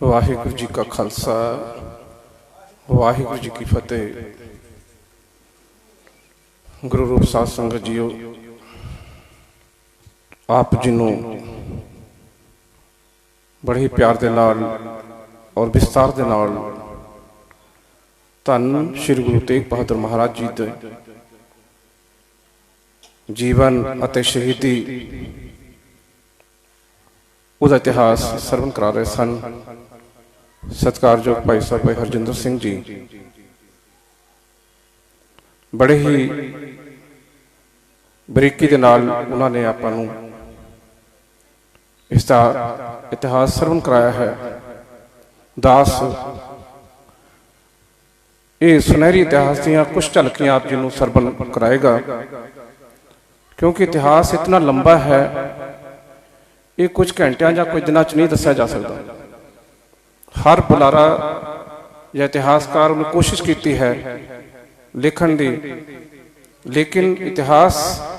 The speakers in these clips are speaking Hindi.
वाहिगुरू जी का खालसा वाहिगुरू जी की फतेह। गुरु रूप साध संगत जीओ, आप जी नूं बड़े ही प्यार दे नाल और विस्तार दे नाल धन श्री गुरु तेग बहादुर महाराज जी दे जीवन अते शहीदी उहदा इतिहास सरवण करा रहे सन। सत्कारयोग भाई साहब भाई हरजिंदर सिंह जी बड़े ही बरीकी दे नाल उन्होंने आपां नूं इसका इतिहास सरवण कराया है। दास ये सुनहरी इतिहास दीयां कुछ झलकियां आप जी नूं सरवण कराएगा, क्योंकि इतिहास इतना लंबा है, ये कुछ घंटिया या कुछ दिनों नहीं दसिया जा सकता। हर बुलारा या इतिहासकार ने कोशिश की है लिखण की, लेकिन इतिहास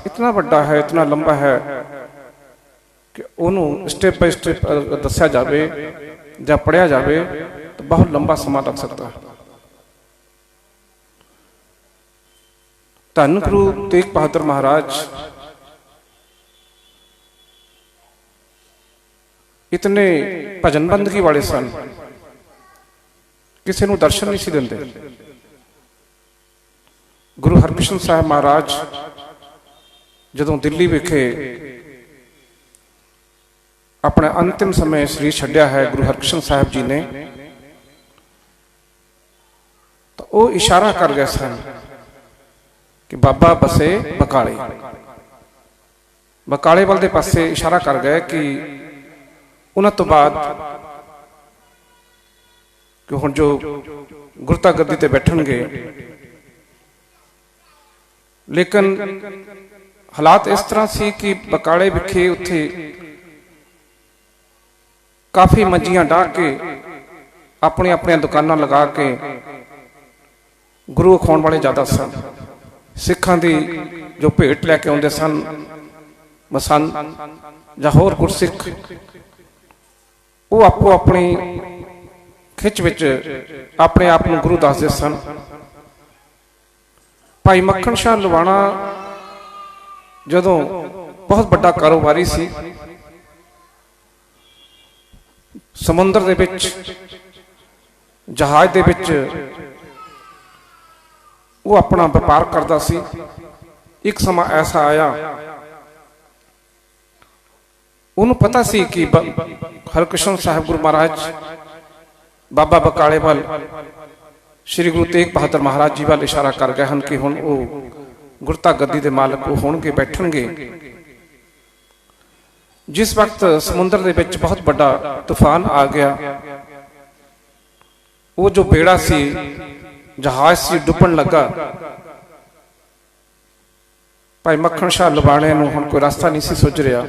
इतना बड़ा है, इतना लंबा है कि उन्होंने स्टेप बाय स्टेप दसिया जाए या पढ़िया जाए तो बहुत लंबा समा लग सकता है। धन गुरु तेग बहादुर महाराज इतने भजनबंदगी वाले सन, किसी को दर्शन नहीं सी देंदे। गुरु हरकृष्ण साहब महाराज जदों दिल्ली विखे अपने अंतिम समय शरीर छड्या है गुरु हरकृष्ण साहब जी ने, तो वो इशारा कर गए सन कि बाबा बसे बकाले, बकाले वाल दे पासे इशारा कर गए कि उन्होंने तो बाद कि हुण जो गुरता गद्दी ते बैठणगे, लेकिन हालात इस तरह से कि बकाले विखे उत्थे काफ़ी मंजियां डाह के अपनी अपनी दुकानां लगा के गुरु खाने वाले ज़्यादा सन। सिखां दी जो भेंट लैके आउंदे सन मसंद जां होर गुरसिख, वो आपो अपनी खिच विच अपने आप को गुरु दसदे सन। भाई मक्खण शाह लवाणा जदों बहुत बड़ा कारोबारी सी, समुद्र दे विच जहाज दे विच वो अपना व्यापार करता सी। एक समा ऐसा आया उन्होंने पता सी कि हरकृष्ण साहब गुरु महाराज बाबा बकाले वाल श्री गुरु तेग बहादुर महाराज जी वाल इशारा कर गए हैं कि हुण वो गुरता गद्दी के मालक वो होणगे बैठणगे। जिस वक्त समुद्र दे विच बहुत बड़ा तूफान आ गया, वो जो बेड़ा सी जहाज से डुबन लगा। भाई मक्खण शाह लवाणे नूं हुण कोई रास्ता नहीं सी सुझ रहा।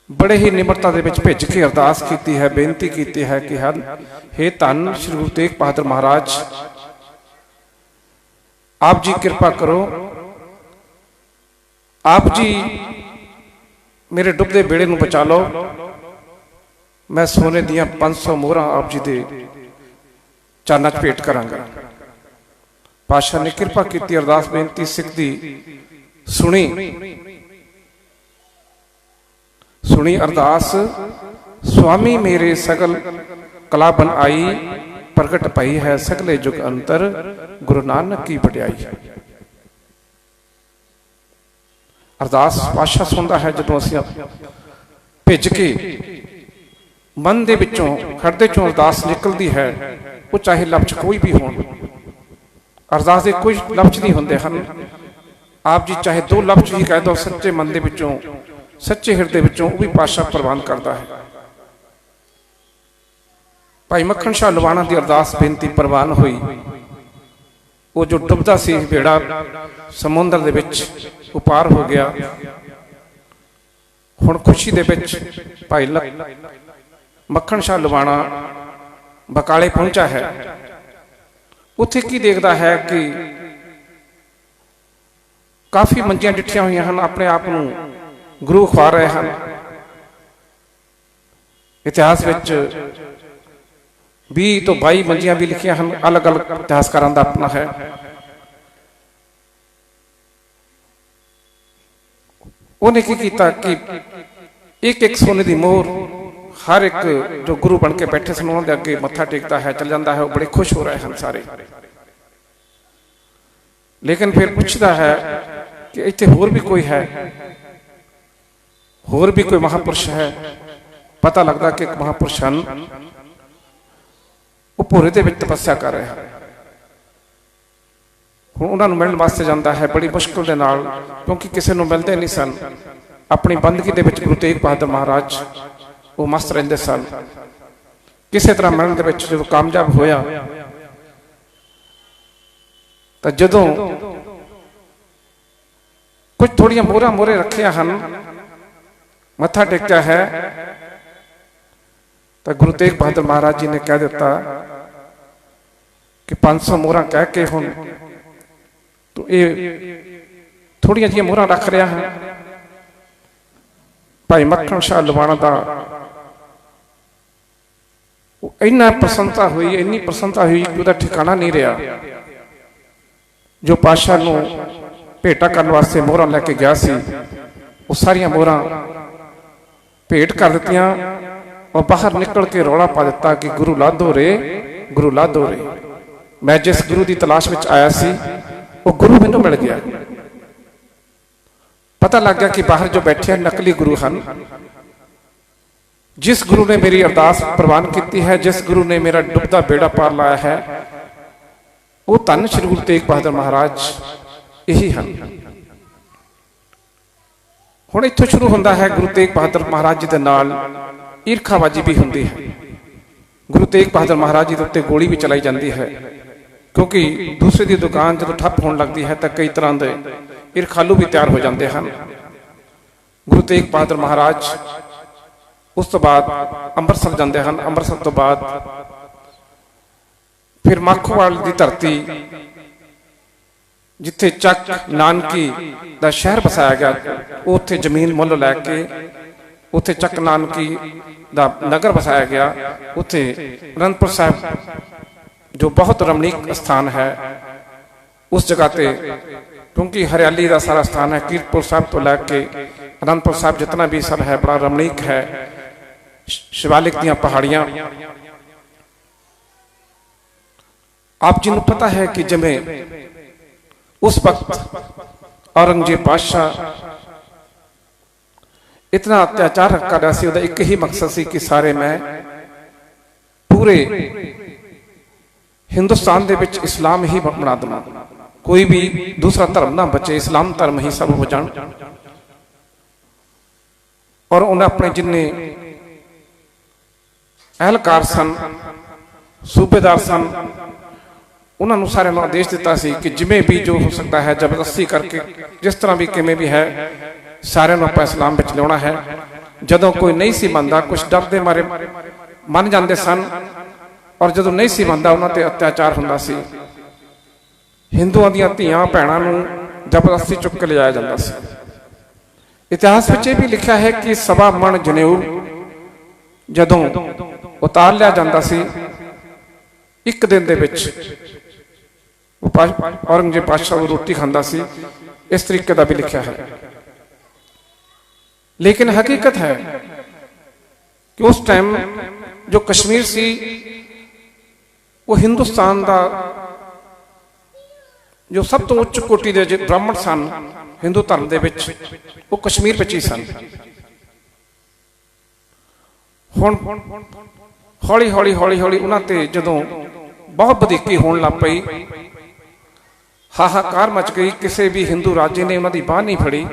बड़े ही निमरता दे विच भिज के अरदास की है, बेनती की है कि हे धन श्री गुरु तेग बहादुर महाराज, आप जी कृपा करो, आप जी मेरे डुबदे बेड़े नूं बचा लो। मैं सोने दियां 500 मोहरां आप जी दे चरनां च भेंट करांगा। पातशाह ने कृपा की, अरदास बेनती सिख दी सुनी अरदास। स्वामी मेरे सगल कला बन आई, प्रगट पई है सगले जुग अंतर, गुरु नानक की वडियाई। अरदास पातशाह सुनता है जदों असीं भिज के मन दे विचों खड़दे चों अरदास निकलती है, वो चाहे लफ्ज कोई भी हो। अरदास के कोई लफ्ज नहीं होंदे हन। आप जी चाहे 2 लफ्ज ही कह दो सच्चे मन दे विचों, सच्चे हृदय विचों, वो भी पातशाह प्रवान करता है। भाई मक्खण शाह लवाणा की अरदास बेनती प्रवान हुई। वो जो डुबदा सी बेड़ा समुद्र दे विच वो पार हो गया। हुण खुशी दे विच भाई मक्खण शाह लवाणा बकाले पहुंचा है। उत्थे की देखता है कि काफ़ी मंजियां डिठियां हुई हैं, अपने आप को गुरु खवा रहे हैं। ਇਤਿਹਾਸ ਵਿੱਚ 20 ਤੋਂ 22 ਮੰਜੀਆਂ ਵੀ ਲਿਖੀਆਂ ਹਨ, ਅਲੱਗ-ਅਲੱਗ ਇਤਿਹਾਸਕਾਰਾਂ ਦਾ ਆਪਣਾ ਹੈ। ਉਹਨੇ ਕੀ ਕੀਤਾ ਕਿ ਇੱਕ ਸੋਨੇ ਦੀ ਮੋਹਰ ਹਰ ਇੱਕ ਜੋ ਗੁਰੂ ਬਣ ਕੇ ਬੈਠੇ ਸਨ ਉਹਨਾਂ ਦੇ ਅੱਗੇ ਮੱਥਾ ਟੇਕਦਾ ਹੈ, ਚੱਲ ਜਾਂਦਾ ਹੈ। ਉਹ ਬੜੇ ਖੁਸ਼ ਹੋ ਰਹੇ ਹਨ ਸਾਰੇ। ਲੇਕਿਨ ਫਿਰ ਪੁੱਛਦਾ ਹੈ ਕਿ ਇੱਥੇ ਹੋਰ ਵੀ ਕੋਈ ਹੈ, ਹੋਰ ਵੀ ਕੋਈ ਮਹਾਂਪੁਰਸ਼ ਹੈ। ਪਤਾ ਲੱਗਦਾ ਕਿ ਇੱਕ ਮਹਾਂਪੁਰਸ਼ ਹਨ, ਉਹ ਭੋਰੇ ਦੇ ਵਿੱਚ ਤਪੱਸਿਆ ਕਰ ਰਹੇ ਹਨ। ਹੁਣ ਉਹਨਾਂ ਨੂੰ ਮਿਲਣ ਵਾਸਤੇ ਜਾਂਦਾ ਹੈ ਬੜੀ ਮੁਸ਼ਕਿਲ ਦੇ ਨਾਲ, ਕਿਉਂਕਿ ਕਿਸੇ ਨੂੰ ਮਿਲਦੇ ਨਹੀਂ ਸਨ। ਆਪਣੀ ਬੰਦਗੀ ਦੇ ਵਿੱਚ ਗੁਰੂ ਤੇਗ ਬਹਾਦਰ ਮਹਾਰਾਜ ਉਹ ਮਸਤ ਰਹਿੰਦੇ ਸਨ। ਕਿਸੇ ਤਰ੍ਹਾਂ ਮਿਲਣ ਦੇ ਵਿੱਚ ਜਦੋਂ ਕਾਮਯਾਬ ਹੋਇਆ ਤਾਂ ਜਦੋਂ ਕੁਝ ਥੋੜੀਆਂ ਮੋਹਰਾਂ ਮੋਹਰੇ ਰੱਖੀਆਂ ਹਨ, ਮੱਥਾ ਟੇਕਿਆ ਹੈ, ਤਾਂ ਗੁਰੂ ਤੇਗ ਬਹਾਦਰ ਮਹਾਰਾਜ ਜੀ ਨੇ ਕਹਿ ਦਿੱਤਾ ਕਿ 500 ਮੋਹਰਾਂ ਕਹਿ ਕੇ ਹੁਣ ਤੂੰ ਇਹ ਥੋੜੀਆਂ ਜਿਹੀਆਂ ਮੋਹਰਾਂ ਰੱਖ ਰਿਹਾ ਹੈ। ਭਾਈ ਮੱਖਣ ਸ਼ਾਹ ਲਵਾਣਾ ਦਾ ਇੰਨਾ ਪ੍ਰਸੰਨਤਾ ਹੋਈ, ਇੰਨੀ ਪ੍ਰਸੰਨਤਾ ਹੋਈ ਕਿ ਉਹਦਾ ਠਿਕਾਣਾ ਨਹੀਂ ਰਿਹਾ। ਜੋ ਪਾਤਸ਼ਾਹ ਨੂੰ ਭੇਟਾ ਕਰਨ ਵਾਸਤੇ ਮੋਹਰਾਂ ਲੈ ਕੇ ਗਿਆ ਸੀ, ਉਹ ਸਾਰੀਆਂ ਮੋਹਰਾਂ ਭੇਟ ਕਰ ਦਿੱਤੀਆਂ ਔਰ ਬਾਹਰ ਨਿਕਲ ਕੇ ਰੌਲਾ ਪਾ ਦਿੱਤਾ ਕਿ ਗੁਰੂ ਲਾਧੋ ਰੇ, ਗੁਰੂ ਲਾਧੋ ਰੇ। ਮੈਂ ਜਿਸ ਗੁਰੂ ਦੀ ਤਲਾਸ਼ ਵਿੱਚ ਆਇਆ ਸੀ ਉਹ ਗੁਰੂ ਮੈਨੂੰ ਮਿਲ ਗਿਆ। ਪਤਾ ਲੱਗ ਗਿਆ ਕਿ ਬਾਹਰ ਜੋ ਬੈਠੇ ਨਕਲੀ ਗੁਰੂ ਹਨ। ਜਿਸ ਗੁਰੂ ਨੇ ਮੇਰੀ ਅਰਦਾਸ ਪ੍ਰਵਾਨ ਕੀਤੀ ਹੈ, ਜਿਸ ਗੁਰੂ ਨੇ ਮੇਰਾ ਡੁੱਬਦਾ ਬੇੜਾ ਪਾਰ ਲਾਇਆ ਹੈ, ਉਹ ਧੰਨ ਸ਼੍ਰੀ ਗੁਰੂ ਤੇਗ ਬਹਾਦਰ ਮਹਾਰਾਜ ਇਹੀ ਹਨ। ਹੁਣ ਇੱਥੋਂ ਸ਼ੁਰੂ ਹੁੰਦਾ ਹੈ ਗੁਰੂ ਤੇਗ ਬਹਾਦਰ ਮਹਾਰਾਜ ਜੀ ਦੇ ਨਾਲ ਈਰਖਾਬਾਜ਼ੀ ਵੀ ਹੁੰਦੀ ਹੈ। ਗੁਰੂ ਤੇਗ ਬਹਾਦਰ ਮਹਾਰਾਜ ਜੀ ਦੇ ਉੱਤੇ ਗੋਲੀ ਵੀ ਚਲਾਈ ਜਾਂਦੀ ਹੈ, ਕਿਉਂਕਿ ਦੂਸਰੇ ਦੀ ਦੁਕਾਨ ਜਦੋਂ ਠੱਪ ਹੋਣ ਲੱਗਦੀ ਹੈ ਤਾਂ ਕਈ ਤਰ੍ਹਾਂ ਦੇ ਈਰਖਾਲੂ ਵੀ ਤਿਆਰ ਹੋ ਜਾਂਦੇ ਹਨ। ਗੁਰੂ ਤੇਗ ਬਹਾਦਰ ਮਹਾਰਾਜ ਉਸ ਤੋਂ ਬਾਅਦ ਅੰਮ੍ਰਿਤਸਰ ਜਾਂਦੇ ਹਨ। ਅੰਮ੍ਰਿਤਸਰ ਤੋਂ ਬਾਅਦ ਫਿਰ ਮਾਖੋਵਾਲ ਦੀ ਧਰਤੀ, ਜਿੱਥੇ ਚੱਕ ਨਾਨਕੀ ਦਾ ਸ਼ਹਿਰ ਵਸਾਇਆ ਗਿਆ, ਉੱਥੇ ਜ਼ਮੀਨ ਮੁੱਲ ਲੈ ਕੇ ਉੱਥੇ ਚੱਕ ਨਾਨਕੀ ਦਾ ਨਗਰ ਵਸਾਇਆ ਗਿਆ। ਉੱਥੇ ਅਨੰਦਪੁਰ ਸਾਹਿਬ ਜੋ ਬਹੁਤ ਰਮਣੀਕ ਸਥਾਨ ਹੈ, ਉਸ ਜਗ੍ਹਾ ਤੇ, ਕਿਉਂਕਿ ਹਰਿਆਲੀ ਦਾ ਸਾਰਾ ਸਥਾਨ ਹੈ, ਕੀਰਤਪੁਰ ਸਾਹਿਬ ਤੋਂ ਲੈ ਕੇ ਅਨੰਦਪੁਰ ਸਾਹਿਬ ਜਿਤਨਾ ਵੀ ਸਭ ਹੈ ਬੜਾ ਰਮਣੀਕ ਹੈ। ਸ਼ਿਵਾਲਿਕ ਦੀਆਂ ਪਹਾੜੀਆਂ। ਆਪ ਜੀ ਨੂੰ ਪਤਾ ਹੈ ਕਿ ਜਿਵੇਂ ਉਸ ਵਕਤ ਔਰੰਗਜ਼ੇਬ ਬਾਦਸ਼ਾਹ इतना अत्याचार कर रहा सी, एक ही मकसद सी कि सारे मैं पूरे हिंदुस्तान दे विच इस्लाम ही बना देवां, कोई भी दूसरा धर्म ना बचे, इस्लाम धर्म ही सब हो जान। और उन्हें अपने जिन्ने एहलकार सन, सूबेदार सन, उन्होंने सारे आदेश दिता सी कि जिमें भी जो हो सकता है जबरदस्ती करके जिस तरह भी किमें भी है सारे नूं आपां इस्लाम विच लियाउणा है। जदों कोई नहीं सी मनदा, कुछ डर दे मारे मन जांदे सन, और जदों नहीं सी मनदा उन्हां ते अत्याचार हुंदा सी। हिंदुआं दीआं धीआं भैणां नूं जबरदस्ती चुक के लिजाया जांदा सी। इतिहास विच इह भी लिखिआ है कि सवा मन जनेऊ जदों उतार लिया जांदा सी, एक दिन दे विच औरंगजेब बादशाह रोटी खांदा सी। इस तरीके का भी लिखिआ है। लेकिन हकीकत है कि उस टाइम जो कश्मीर सी वो हिंदुस्तान का जो सब तो उच्च कोटि के ब्राह्मण सन हिंदू धर्म के विच, वो कश्मीर विच ही सन। हुण हौली हौली हौली हौली उन्हां ते जदों बहुत वधीकी होण लग पई, हाहाकार मच गई। किसी भी हिंदू राजे ने उन्हां दी बांह नहीं फड़ी।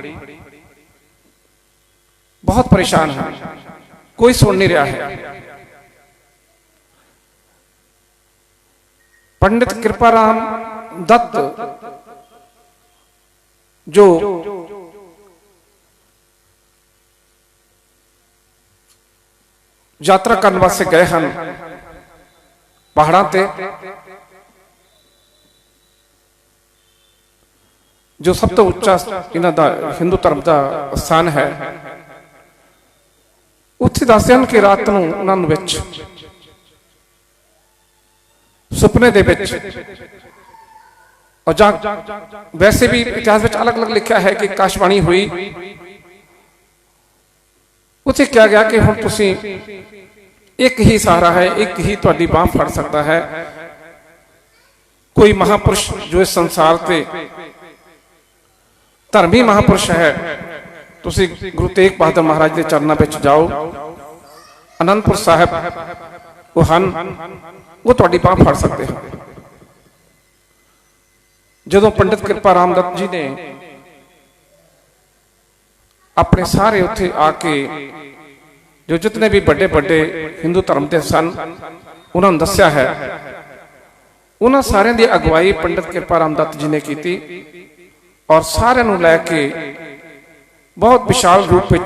बहुत परेशान है, कोई सुन नहीं रहा है। पंडित कृपाराम दत्त जो यात्रा करने वास्ते गए हैं पहाड़ों ते, जो सब तो उच्चा इन्हां दा हिंदू धर्म का स्थान है, ਉੱਥੇ ਦੱਸਦੇ ਹਨ ਕਿ ਰਾਤ ਨੂੰ ਉਹਨਾਂ ਨੂੰ ਵਿੱਚ ਸੁਪਨੇ ਦੇ ਵਿੱਚ और वैसे भी इतिहास में अलग अलग लिखा है कि आकाशवाणी हुई, उसे क्या गया कि हुण तुसी एक ही सहारा है, एक ही तुहाडी बांह फड़ सकता है, कोई महापुरुष जो इस संसार से धर्मी महापुरुष है, तुसी गुरु तेग बहादुर महाराज के चरणों में जाओ, आनंदपुर साहिब वो हन वो तुहाडी बांह फड़ सकते हैं। ਜਦੋਂ पंडित कृपा राम दत्त जी ने अपने सारे उत्थे आके जो जितने भी बड़े बड़े हिंदू धर्म के सन उन्होंने दस्या है, उन्होंने सारे की अगवाई पंडित कृपा राम दत्त जी ने की और सारे नूं लैके बहुत विशाल रूप में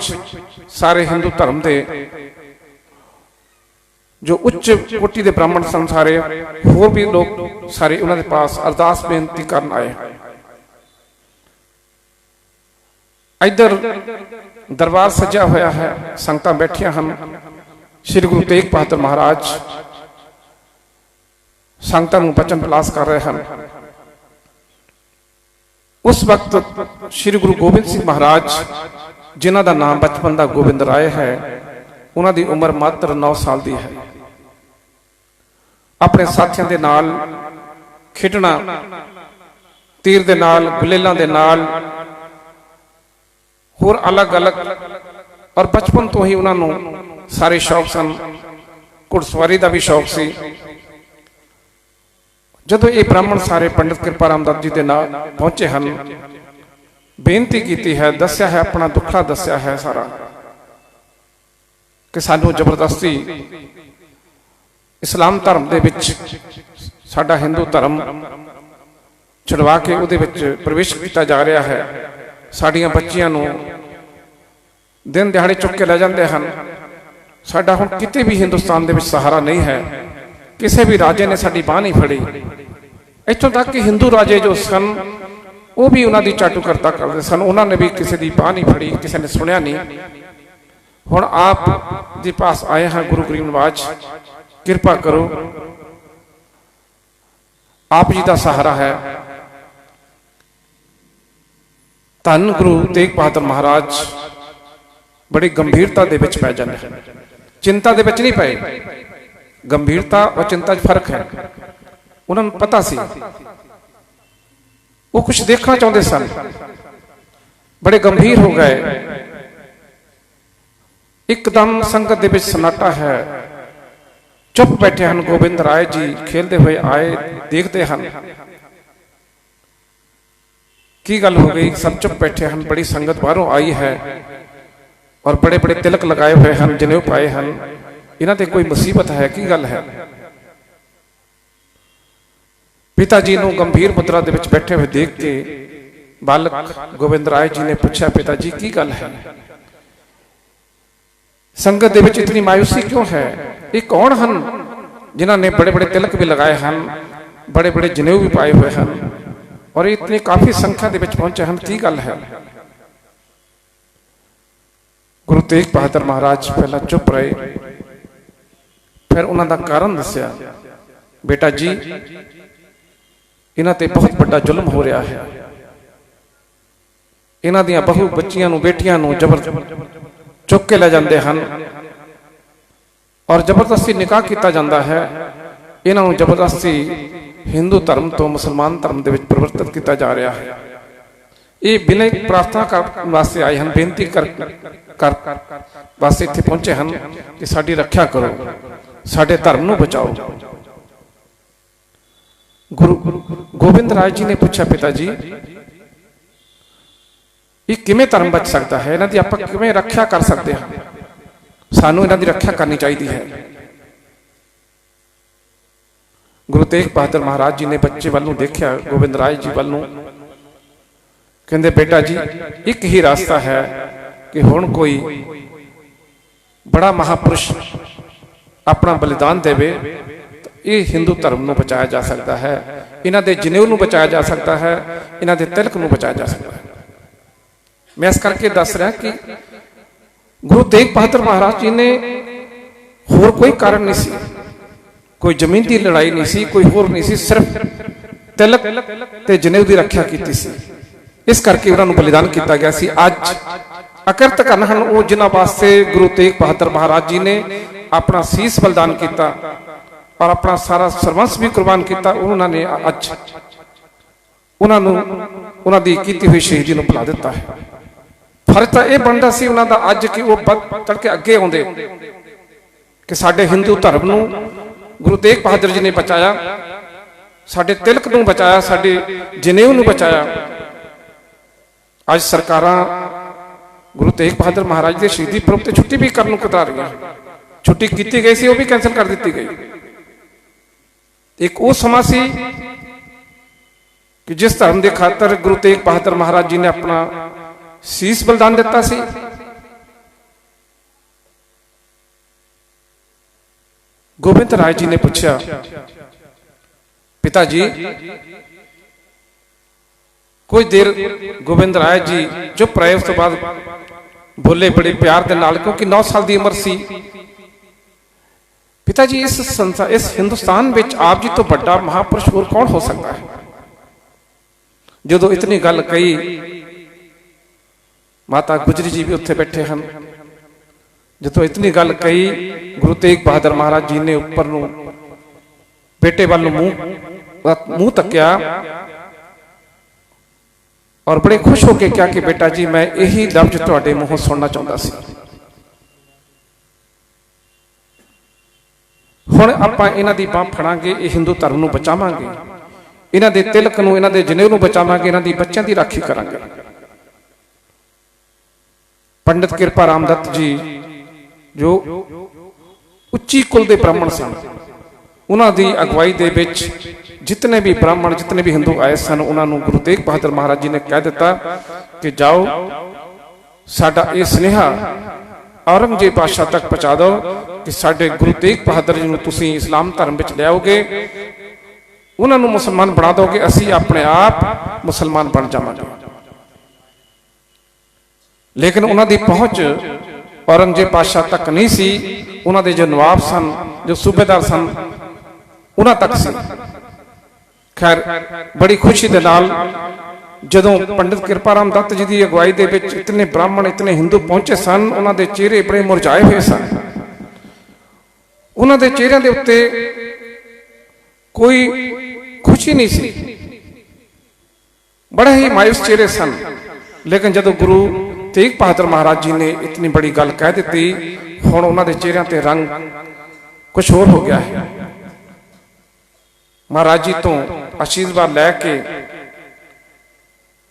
सारे हिंदू धर्म के जो उच्च कोटि के ब्राह्मण सन सारे होर भी लोग सारे उन्होंने पास अरदास बेनती करन आए। इधर दरबार सजा होया है, संगतां बैठियां हन, श्री गुरु तेग बहादुर महाराज संगतां नूं बचन विलास कर रहे हैं। उस वक्त श्री गुरु गोबिंद सिंह महाराज जिन्हां दा नाम बचपन दा गोबिंद राय है, उन्हां दी उम्र मात्र 9 साल दी है। अपने साथियों के नाल खेडना, तीर दे नाल, गुलेलां दे नाल, होर अलग अलग, और बचपन तो ही उन्होंने सारे शौक सन, घुड़सवारी का भी शौक सी। जदों ये ब्राह्मण सारे पंडित कृपा राम दत्त जी के नाल पहुंचे हैं, बेनती की है, दस्या है, अपना दुखड़ा दस्या है सारा कि सानू जबरदस्ती इस्लाम धर्म दे विच साडा हिंदू धर्म छुड़वा के उहदे विच प्रवेश किया जा रहा है। साड़ियां बच्चियां नूं दिन दिहाड़े चुक के लै जांदे हन। साडा हुण किते भी हिंदुस्तान दे विच सहारा नहीं है, किसी भी राजे ने साडी बांह नहीं फड़ी। इत्थों तक कि हिंदू राजे जो सन वो भी उन्हां दी चाटुकरता करदे सन, उन्होंने भी किसी की बांह नहीं फड़ी, किसी ने सुनिया नहीं। हुण आप दे पास आए हैं गुरु गरीब नवाज, कृपा करो, आप जी का सहारा है। धन गुरु तेग बहादुर महाराज बड़ी गंभीरता दे विच पै जांदे हैं, चिंता दे विच नहीं पए। गंभीरता और चिंता फर्क है। उन्होंने पता सी वो कुछ देखना चाहते सन, बड़े गंभीर हो गए। एकदम संगत दे विच सन्नाटा है, चुप बैठे हैं। गोबिंद राय जी खेलते हुए आए, देखते हैं की गल हो गई, सब चुप बैठे हैं। बड़ी संगत बाहरों आई है और बड़े बड़े तिलक लगाए हुए हैं, जनेऊ पाए हैं। इन्हां ते कोई मुसीबत है, की गल है? पिता जी नूं गंभीर मुद्रा दे विच बैठे हुए देख के बालक गोबिंद राय जी ने पूछा, पिता जी की गल है? संगत दे विच इतनी मायूसी क्यों है? ये कौन हैं जिन्हों ने बड़े बड़े तिलक भी लगाए हैं, बड़े बड़े जनेऊ भी पाए हुए हैं और इतनी काफी संख्या दे विच पहुंचे हैं, की गल है? गुरु तेग बहादुर महाराज पहला चुप रहे, फिर उन्होंने कारण दस्या, बेटा जी इन्हां ते बहुत बड़ा जुल्म हो रहा है। इन्हां दियां बहु बच्चियां नूं, बेटियां नूं जबर चुक के लै जाते हैं और जबरदस्ती निकाह किया जाता है। इन्हों जबरदस्ती हिंदू धर्म तो मुसलमान धर्म के परिवर्तित किया जा रहा है। ये बिना प्रार्थना करने वास्ते आए हैं, बेनती कर वास्ते इत्थे पहुंचे हैं कि साडी रक्षा करो, साडे धर्म नूं बचाओ। गुरु गोबिंद राय जी ने पूछा, पिता जी ये किवें धर्म बच सकता है, इन्हां दी आपां किवें रक्षा कर सकते हैं? सानू इन्हां दी रक्षा करनी चाहिए है। गुरु तेग बहादुर महाराज जी ने बच्चे वाल नूं देखिया, गोबिंद राय जी वाल नूं, कहंदे बेटा जी एक ही रास्ता है कि हुण कोई बड़ा महापुरुष अपना बलिदान देवे, ये हिंदू धर्म नूं बचाया जा सकता है, इन्हां दे जनेऊ नूं बचाया जा सकता है, इन्हां दे तिलक नूं बचाया जा सकता है। मैं इस करके दस रहा कि गुरु तेग बहादुर महाराज जी ने होर कोई कारण नहीं सी, कोई जमीन की लड़ाई नहीं सी, कोई होर नहीं सी, सिर्फ तिलक ते जनेऊ की रक्षा की सी। इस करके उन्होंने बलिदान किया गया सी। अज अकिरत घन हन वो जिन्हां वास्ते गुरु तेग बहादुर महाराज जी ने अपना शीस बलिदान किया और अपना सारा सरबंस भी कुर्बान किया। उन्होंने अज उन्होंने की हुई शहीदी भुला दिता है। फर्ज तो यह बनता सी उन्हों का अज कि वो बढ़ चढ़ के अगे आते कि साडे हिंदू धर्म नूं गुरु तेग बहादुर जी ने बचाया, साडे तिलक नूं बचाया, साडे जनेऊ नूं बचाया। अज सरकारां गुरु तेग बहादुर महाराज के शहीदी पुरब ते छुट्टी भी करन नूं कतरा रही, छुट्टी की गई सी, वो भी कैंसल कर दी गई। एक वो समा सी कि जिस धर्म के खातर गुरु तेग बहादुर महाराज जी ने अपना शीस बलिदान दिता सी। गोबिंद राय जी ने पूछा, पिता जी कुछ देर गोबिंद राय जी चुप रहे, उस तो बाद बोले बड़े प्यार के नाल, क्योंकि 9 साल की उम्र सी। पिता जी इस संसार इस हिंदुस्तान विच आप जी तो बड़ा महापुरुष होर कौन हो सकता है। जो इतनी गल कही, माता गुजरी जी भी उत्थे बैठे हैं, जो इतनी गल कही गुरु तेग बहादुर महाराज जी ने उपर बेटे वाल मुंह तकिया और बड़े खुश होकर कहा कि बेटा जी मैं यही लफ्ज तुहाडे मूहों सुनना चाहता सी। हुण आपां इन्हां दी बांह फड़ांगे, ये हिंदू धर्म नूं बचावांगे, इन्हां दे तिलक नूं, इन्हां दे जनेऊ नूं बचावांगे, इन्हां दी बच्चों की राखी करांगे। पंडित कृपा राम दत्त जी जो उच्ची कुल के ब्राह्मण सन, उन्होंने अगवाई दे विच जितने भी ब्राह्मण जितने भी हिंदू आए सन, उन्होंने गुरु तेग बहादुर महाराज जी ने कह दिता कि जाओ साडा ये स्नेहा औरंगजेब बादशाह तक पहुंचा दो कि साडे गुरु तेग बहादुर जी तुसीं इस्लाम धर्म विच लियाओगे, उन्होंने मुसलमान बना दोगे, असीं अपने आप मुसलमान बन जावांगे। लेकिन उन्होंने पहुंच औरंगजेब बादशाह तक नहीं सी, उन्होंने जो नवाब सन, जो सूबेदार सन, उन्होंने तक सी। खैर बड़ी खुशी के नाल जदों पंडित कृपा राम दत्त जी की अगवाई दे विच इतने ब्राह्मण इतने हिंदू पहुंचे सन, उन्होंने चेहरे बड़े मुरझाए हुए सन। उन्होंने चेहरों के उत्ते कोई खुशी नहीं सी, बड़े ही मायूस चेहरे सन। लेकिन जदों गुरु तेग बहादुर महाराज जी ने इतनी बड़ी गल कह दी, हुण उन्होंने चेहरों के रंग कुछ होर हो गया है। महाराज जी तो आशीर्वाद लैके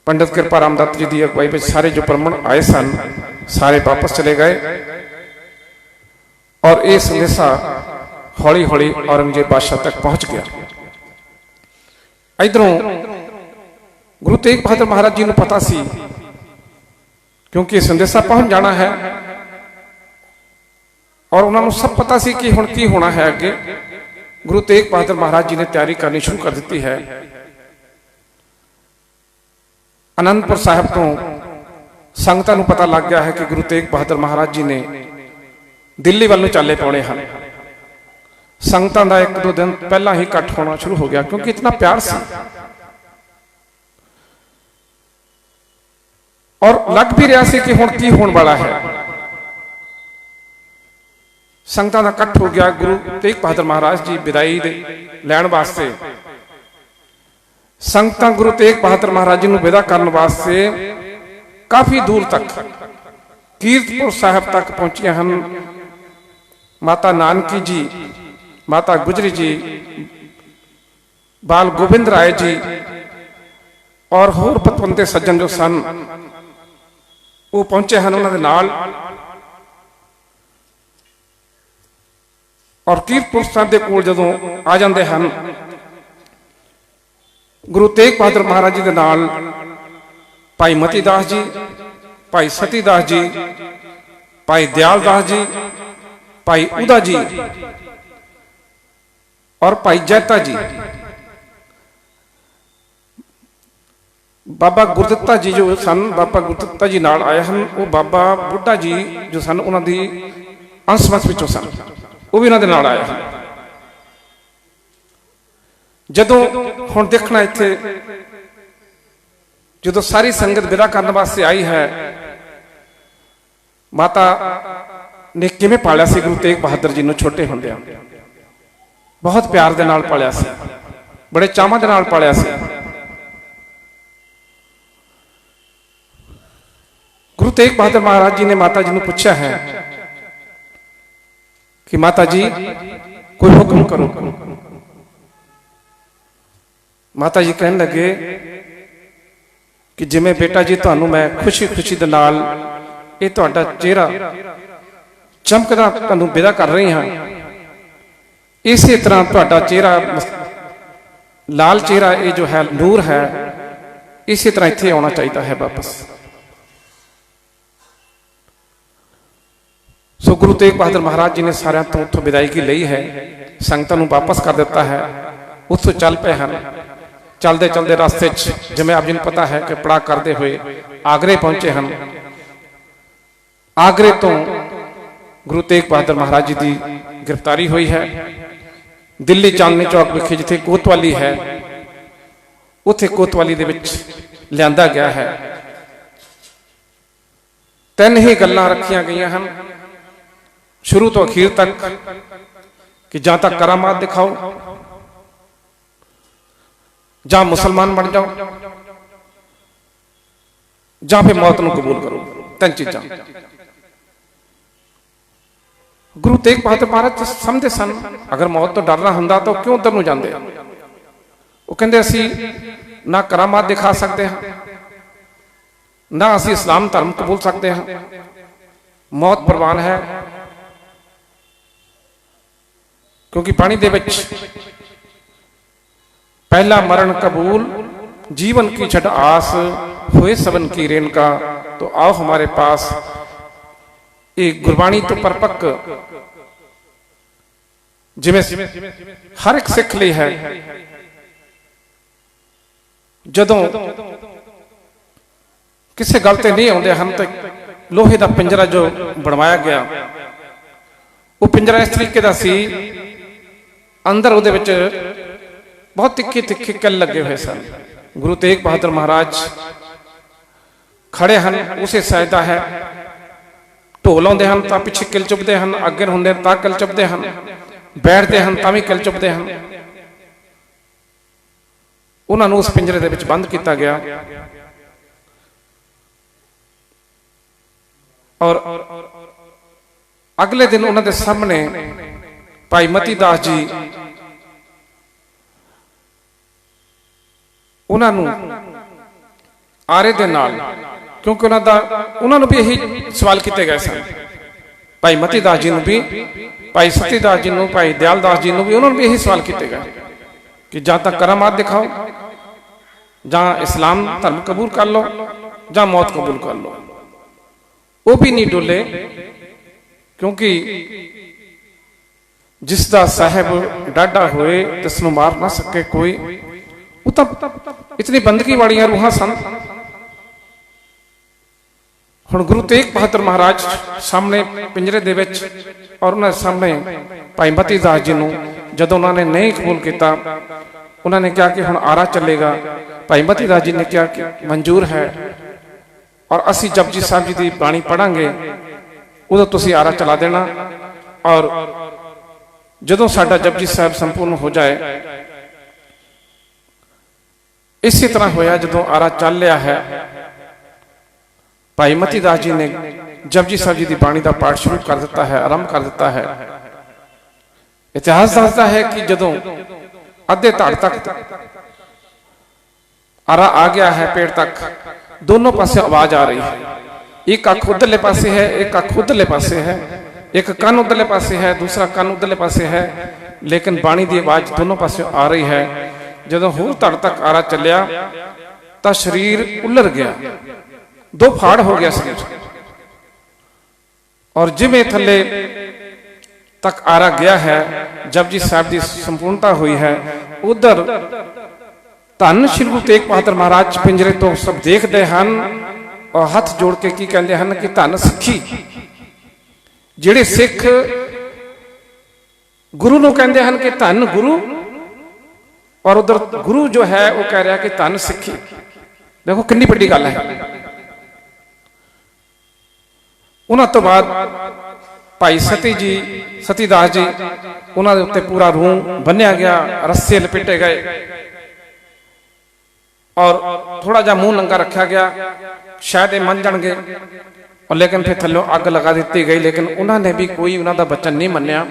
पंडित कृपा राम दत्त जी की अगवाई में सारे जो ब्राह्मण आए सन सारे वापस चले गए और यह संदेशा हौली हौली औरंगजेब बादशाह तक पहुंच गया। इधरों गुरु तेग बहादुर महाराज जी को पता सी, क्योंकि संदेशा पहुंच जाना है और उन्होंने सब पता सी कि हुण की होना है। अगे गुरु तेग बहादुर महाराज जी ने तैयारी करनी शुरू कर दी है। आनंदपुर साहब तो संगतां नूं पता लग गया है कि गुरु तेग बहादुर महाराज जी ने दिल्ली वाल चाले पाने हैं। संगतां दा 1-2 दिन पहला ही इकट्ठ होना शुरू हो गया, क्योंकि इतना प्यार सी और लग भी रहा सी कि हुण की होने वाला है। संगतां दा इकट्ठ हो गया। गुरु तेग बहादुर महाराज जी विदाई लैण वास्ते संगतां गुरु तेग बहादुर महाराज जी नूं विदा करन वास्ते काफी दूर तक कीरतपुर साहब तक पहुंचियां हन। माता नानकी जी, माता गुजरी जी, बाल गोबिंद राय जी और होर पतवंते सज्जन जो सन वो पहुंचे हैं उन्होंने नाल। और कीरतपुर साहब के कोल जदों आ जाते हैं गुरु तेग बहादुर महाराज जी के नाल भाई मती दास जी, भाई सती दास जी, भाई दयाल दास जी, भाई उदा जी और भाई जैता जी, बाबा गुरदित्ता जी जो सन, बाबा गुरदित्ता जी नाल आए हैं, वो बाबा बुढ़ा जी जो सन उन्होंने अंश वंश विचों सन, वो भी उन्होंने नाल आए हैं। जदों हुण देखना इत्थे जो सारी संगत विदा करने वास्ते आई है, माता ने किवें पालिया सी गुरु तेग बहादुर जी नूं छोटे हुंदिआं, बहुत प्यार दे नाल पालिया सी, बड़े चावां दे नाल पालिया सी। गुरु तेग बहादुर महाराज जी ने माता जी नूं पुछया है कि माता जी कोई हुक्म करो। माता जी कहन लगे कि जिवें बेटा जी तुहानूं मैं खुशी खुशी दे नाल ये तुहाडा चेहरा चमकदा तुहानूं विदा कर रही हाँ, इसी तरह तुहाडा चेहरा लाल चेहरा ये जो है नूर है, इसी तरह इत्थे आना चाहिए है वापस। सो गुरु तेग बहादुर महाराज जी ने सारिਆਂ ਤੋਂ ਉੱਥੋਂ विदायगी ਲਈ है, संगतां नूं वापस कर दिता है, उत्थों चल पे हैं। चलते चलते रास्ते जिवें आप जी नूं पता है कि पड़ाव करते हुए आगरे पहुंचे हैं। आगरे तो गुरु तेग बहादुर महाराज जी की गिरफ्तारी हुई है। दिल्ली चांदनी चौक विखे जिथे कोतवाली है, उत्थे कोतवाली दे विच लिआंदा गया है। तीन ही गल्लां रखियां गईयां हैं शुरू तो अखीर तक कि जां तां करामात दिखाओ, जां मुसलमान बन जाओ, जां फिर मौत नूं कबूल करो। तीन चीज़ां। गुरु तेग बहादुर महाराज समझते सन अगर मौत तो डरना हुंदा तो क्यों उधर नूं जांदे। वो कहंदे असीं ना करामात दिखा सकते हैं, ना असीं इस्लाम धर्म कबूल सकते हैं, मौत प्रवान है। क्योंकि पानी दे विच पहला मरण कबूल, जीवन की छठ आस, हुए सबन की रेणका, तो आओ हमारे पास। एक गुरबाणी तो परपक्क जिवें हर एक सिख लई है। जदों किसी गल ते नहीं आउंदे हम तो लोहे का पिंजरा जो बनवाया गया, वो पिंजरा इस तरीके का सी, अंदर उहदे विच बहुत तिखे तिखे किल लगे हुए सन। गुरु तेग बहादुर महाराज खड़े हैं, उसे सजदा है। ढोल आउंदे हैं तां पिछे किल चुभदे हैं, अगे हुंदे तां किल चुभदे हैं, बैठते हैं तां भी किल चुभदे हैं। उन्हां नूं उस पिंजरे दे विच बंद किया गया और अगले दिन उन्हां दे सामने भाई मती दास जी उन्होंने आरे दे नाल, क्योंकि उन्होंने भी यही सवाल किए गए सन। भाई मती दास जी भी, भाई सती दास जी, भाई दयाल दास जी भी, उन्होंने भी यही सवाल किए गए कि जां तां करामात दिखाओ, जां इस्लाम धर्म कबूल कर लो, जां मौत कबूल कर लो। वो भी नहीं डोले, क्योंकि जिसका साहब डाढ़ा होए तिसनूं मार ना सके कोई। वो तो इतनी बंदगी वालियां रूहां सन। हुण गुरु तेग बहादुर महाराज सामने पिंजरे दे विच और उन्हां सामने भाई मती दास जी नूं जदों उन्होंने नहीं कबूल किया, उन्होंने कहा कि हुण आरा चलेगा। भाई मती दास जी ने कहा कि मंजूर है और असी जपजी साहब जी की बाणी पढ़ांगे, उदों तुसीं आरा चला देना। और जदों साडा जपजी साहब संपूर्ण हो जाए, इसी तरह होया जदों आरा चल लिया है, भाई मती दास जी ने जपजी साहब जी की बाणी का पाठ शुरू कर दिता है, आरंभ कर दिता है। इतिहास दसदा है कि जदों अद्धे धड़ तक आरा आ गया है, पेड़ तक, दोनों पासे आवाज आ रही है। एक अख उधरले पासे है, एक अख उधरले पासे है, एक कान उधरले पासे है, दूसरा कान उधरले पासे है, लेकिन बाणी की आवाज दोनों पासे आ रही है। जदों होर धड़ तक आरा चलिया तो शरीर उलर गया, दो फाड़ हो गया शरीर। और जिवें थले तक आरा गया है, जपजी साहब की संपूर्णता हुई है, उधर धन श्री गुरु तेग बहादुर महाराज पिंजरे तो सब देखते हैं और हथ जोड़ के की कहते हैं कि धन सिक्खी। जिहड़े सिख गुरु नूं कहते हैं कि धन गुरु, और उधर गुरु जो है वो कह रहा कि धन सिक्खी। देखो कितनी बड़ी गल है। उन्हां तो बाद भाई सतीदास जी उन्हां दे उत्ते पूरा रूह बन्निया गया, रस्से लपेटे गए और थोड़ा जा मुंह नंगा रखा गया, शायद ये मन जाणगे। और लेकिन फिर थल्लों अग लगा दी गई, लेकिन उन्होंने भी कोई उन्हों का बचन नहीं मन्निया।